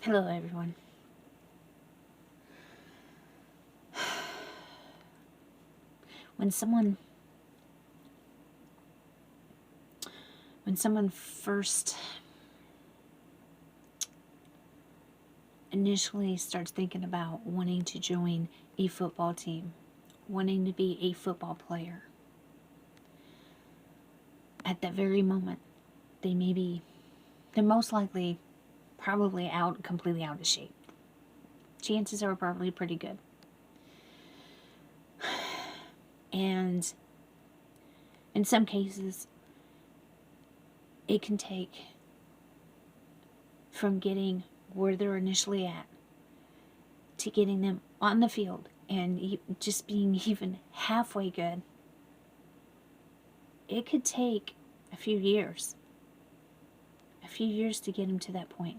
Hello, everyone. When someone first initially starts thinking about wanting to join a football team, wanting to be a football player, at that very moment, they're most likely probably completely out of shape. Chances are probably pretty good. And in some cases, it can take from getting where they're initially at to getting them on the field and just being even halfway good. It could take a few years to get them to that point.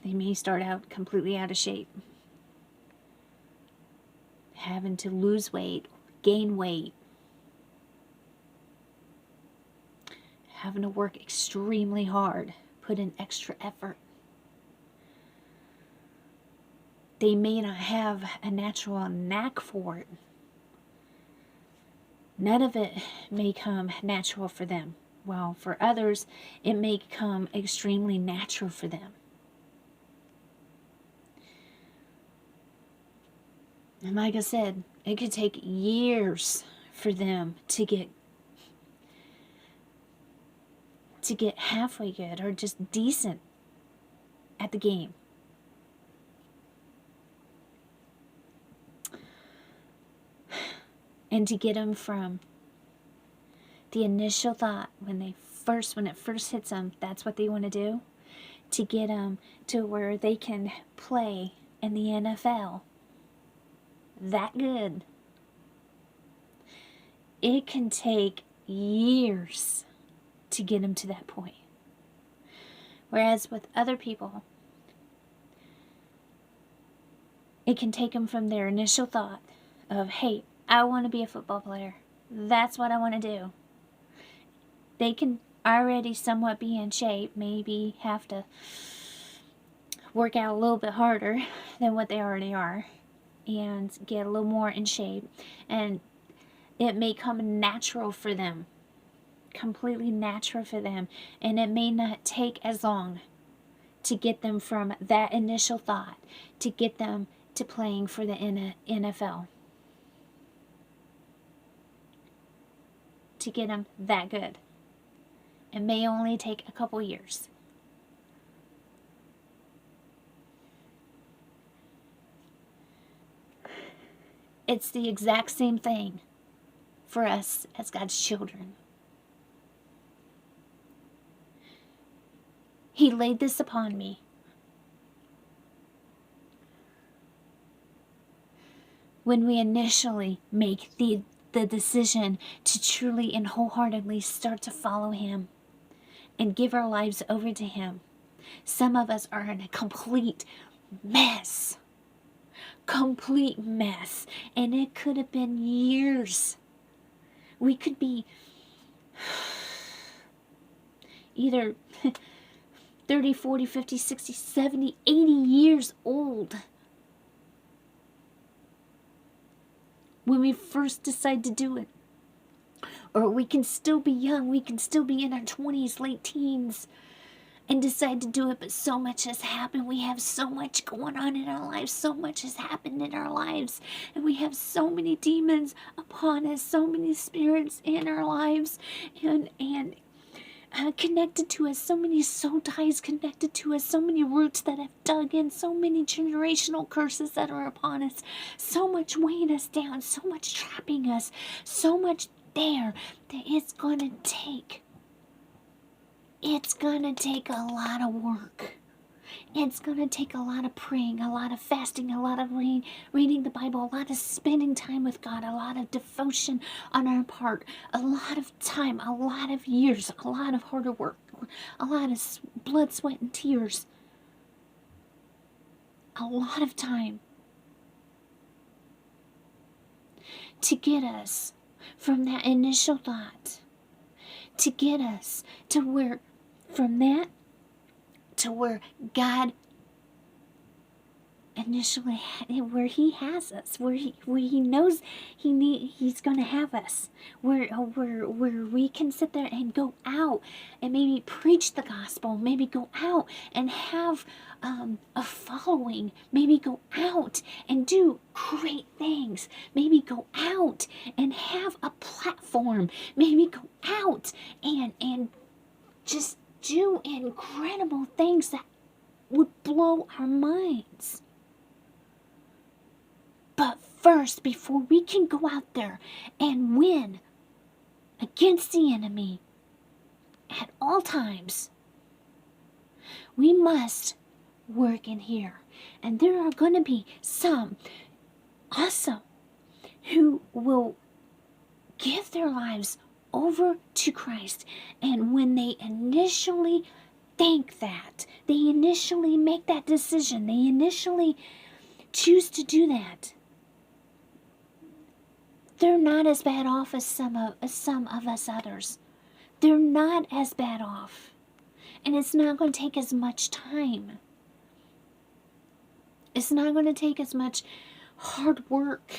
They may start out completely out of shape, having to lose weight, gain weight, having to work extremely hard, put in extra effort. They may not have a natural knack for it. None of it may come natural for them. While for others, it may come extremely natural for them. And like I said, it could take years for them to get halfway good or just decent at the game. And to get them from the initial thought when it first hits them, that's what they want to do, to get them to where they can play in the NFL that good. It can take years to get them to that point. Whereas with other people, it can take them from their initial thought of, hey, I want to be a football player. That's what I want to do. They can already somewhat be in shape, maybe have to work out a little bit harder than what they already are and get a little more in shape. And it may come natural for them, completely natural for them. And it may not take as long to get them from that initial thought to get them to playing for the NFL. To get them that good. It may only take a couple years. It's the exact same thing for us as God's children. He laid this upon me. When we initially make the decision to truly and wholeheartedly start to follow Him and give our lives over to Him, some of us are in a complete mess. Complete mess. And it could have been years. We could be either 30, 40, 50, 60, 70, 80 years old when we first decide to do it. Or we can still be young. We can still be in our 20s, late teens, and decide to do it, but so much has happened. We have so much going on in our lives. So much has happened in our lives. And we have so many demons upon us, so many spirits in our lives, and connected to us, so many soul ties connected to us, so many roots that have dug in, so many generational curses that are upon us, so much weighing us down, so much trapping us, so much there that it's gonna take a lot of work. It's going to take a lot of praying, a lot of fasting, a lot of reading the Bible, a lot of spending time with God, a lot of devotion on our part, a lot of time, a lot of years, a lot of hard work, a lot of blood, sweat, and tears. A lot of time to get us from that initial thought, to get us to where from that to where God initially, where he has us, where he knows he's going to have us, where we can sit there and go out and maybe preach the gospel, maybe go out and have a following, maybe go out and do great things, maybe go out and have a platform, maybe go out and just do incredible things that would blow our minds. But first, before we can go out there and win against the enemy at all times, we must work in here. And there are going to be some awesome who will give their lives over to Christ. And when they initially think that, they initially make that decision, they initially choose to do that, they're not as bad off as some of us others. They're not as bad off. And it's not going to take as much time. It's not going to take as much hard work.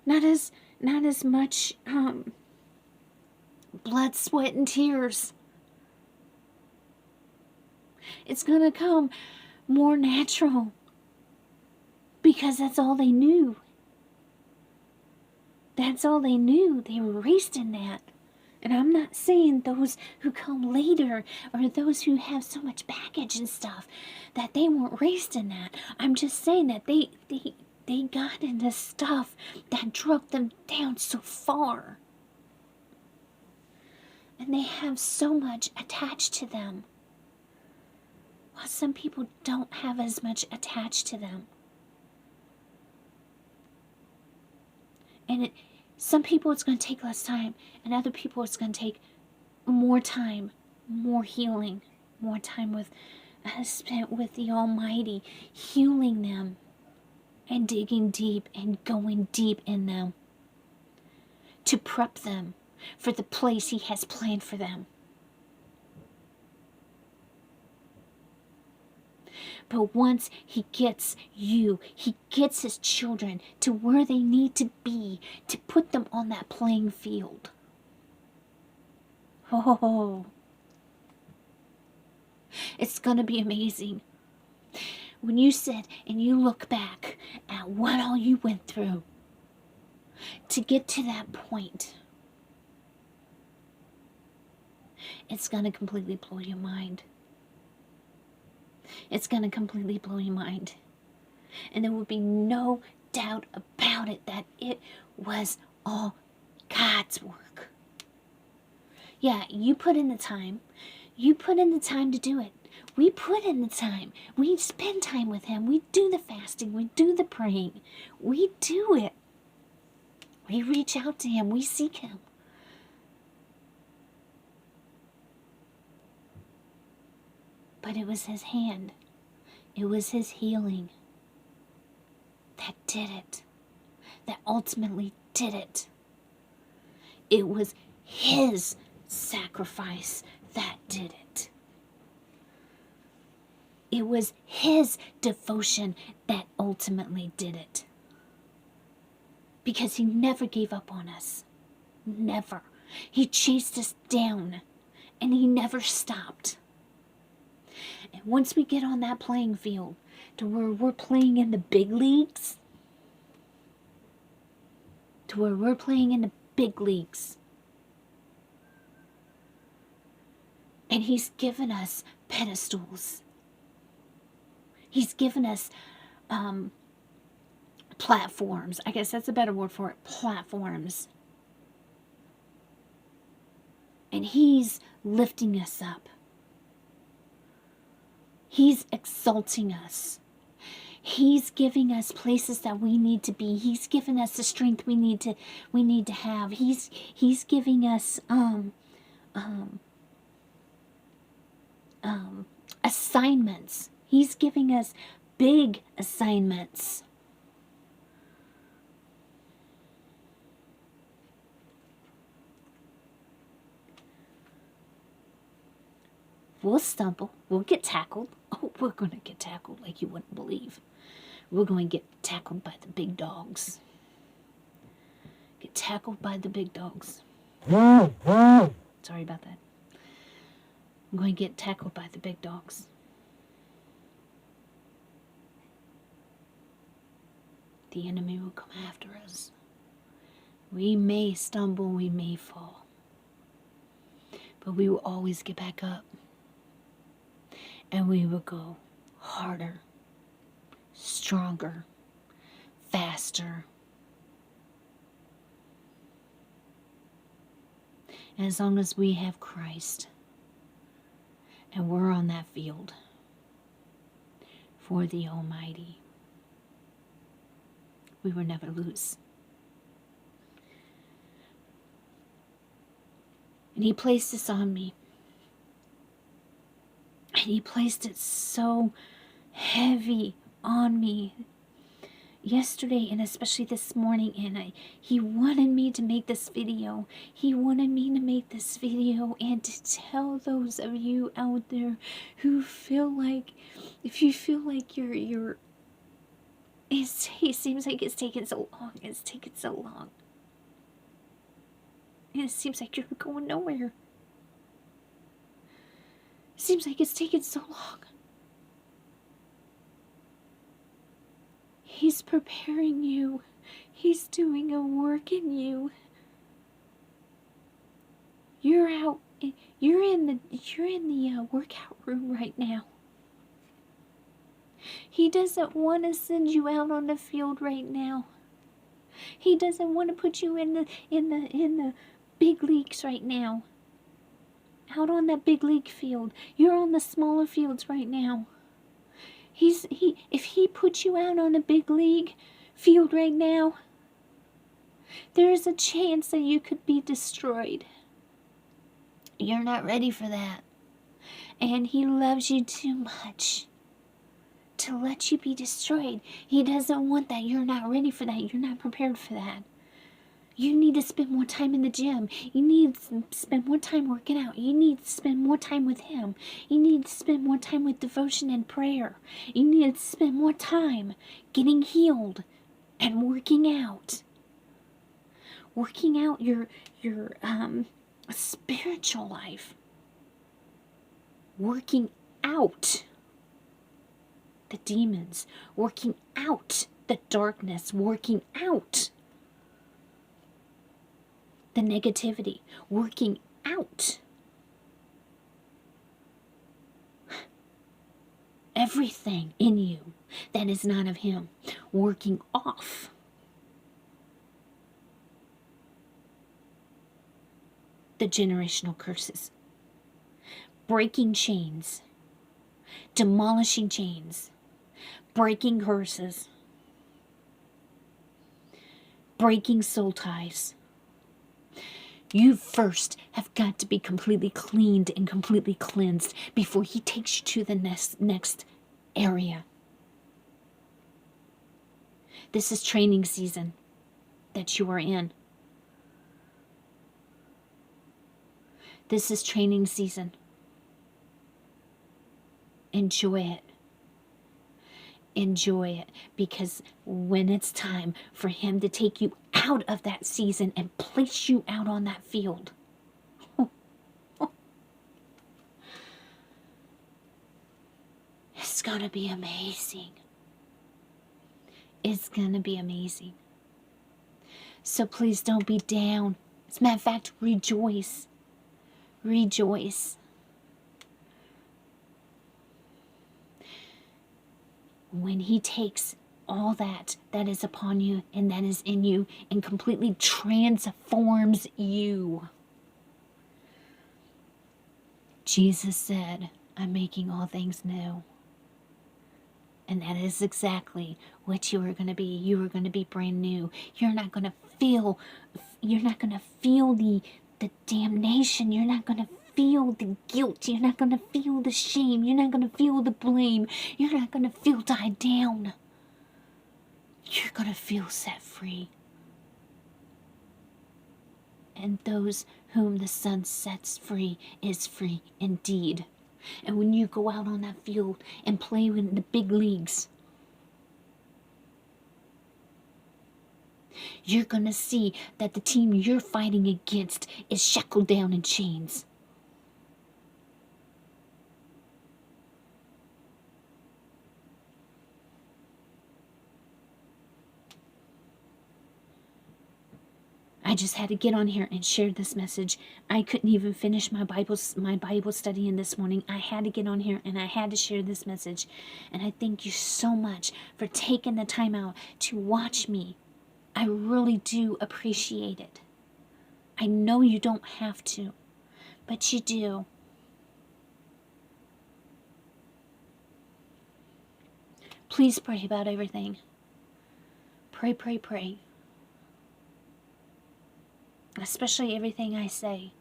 Not as much blood, sweat, and tears. It's going to come more natural. Because that's all they knew. That's all they knew. They were raised in that. And I'm not saying those who come later or those who have so much baggage and stuff that they weren't raised in that. I'm just saying that they got into stuff that drug them down so far. And they have so much attached to them. While some people don't have as much attached to them. And some people it's going to take less time, and other people it's going to take more time, more healing, more time spent with the Almighty, healing them, and digging deep and going deep in them to prep them for the place He has planned for them. But once He gets you, He gets His children to where they need to be to put them on that playing field. Oh, it's going to be amazing. When you sit and you look back at what all you went through to get to that point, it's going to completely blow your mind. It's going to completely blow your mind. And there will be no doubt about it that it was all God's work. Yeah, you put in the time. You put in the time to do it. We put in the time. We spend time with Him. We do the fasting. We do the praying. We do it. We reach out to Him. We seek Him. But it was His hand. It was His healing that did it. That ultimately did it. It was His sacrifice that did it. It was His devotion that ultimately did it. Because He never gave up on us. Never. He chased us down. And He never stopped. And once we get on that playing field to where we're playing in the big leagues, and He's given us pedestals. He's given us platforms. I guess that's a better word for it. Platforms. And He's lifting us up. He's exalting us. He's giving us places that we need to be. He's giving us the strength we need to have. He's giving us assignments. He's giving us big assignments. We'll stumble. We'll get tackled. Oh, we're going to get tackled like you wouldn't believe. We're going to get tackled by the big dogs. Get tackled by the big dogs. Sorry about that. I'm going to get tackled by the big dogs. The enemy will come after us. We may stumble, we may fall, but we will always get back up. And we will go harder, stronger, faster. And as long as we have Christ and we're on that field for the Almighty, we will never lose. And He placed this on me. And He placed it so heavy on me yesterday and especially this morning. And He wanted me to make this video. He wanted me to make this video and to tell those of you out there who feel like, if you feel like it seems like it's taken so long. It's taken so long. And it seems like you're going nowhere. It seems like it's taken so long. He's preparing you. He's doing a work in you. You're in the workout room right now. He doesn't want to send you out on the field right now. He doesn't want to put you in the big leagues right now. Out on that big league field. You're on the smaller fields right now. If he puts you out on a big league field right now, there's a chance that you could be destroyed. You're not ready for that. And He loves you too much to let you be destroyed. He doesn't want that. You're not ready for that. You're not prepared for that. You need to spend more time in the gym. You need to spend more time working out. You need to spend more time with Him. You need to spend more time with devotion and prayer. You need to spend more time getting healed and working out. Working out your spiritual life. Working out the demons. Working out the darkness. Working out the negativity, working out everything in you that is not of Him, working off the generational curses, breaking chains, demolishing chains, breaking curses, breaking soul ties. You first have got to be completely cleaned and completely cleansed before He takes you to the next area. This is training season that you are in. This is training season. Enjoy it. Enjoy it, because when it's time for Him to take you out of that season and place you out on that field, it's gonna be amazing. It's gonna be amazing. So please don't be down. As a matter of fact, rejoice. Rejoice. When He takes all that is upon you and that is in you and completely transforms you. Jesus said, I'm making all things new. And that is exactly what you are going to be. You are going to be brand new. You're not going to feel the damnation. You're not going to feel the guilt. You're not going to feel the shame. You're not going to feel the blame. You're not going to feel tied down. You're going to feel set free. And those whom the Son sets free is free indeed. And when you go out on that field and play in the big leagues, you're going to see that the team you're fighting against is shackled down in chains. I just had to get on here and share this message. I couldn't even finish my Bible study in this morning. I had to get on here and I had to share this message. And I thank you so much for taking the time out to watch me. I really do appreciate it. I know you don't have to, but you do. Please pray about everything. Pray, pray, pray. Especially everything I say.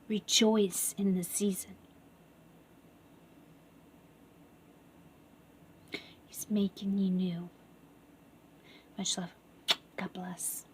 Rejoice in the season. He's making you new. Much love. God bless.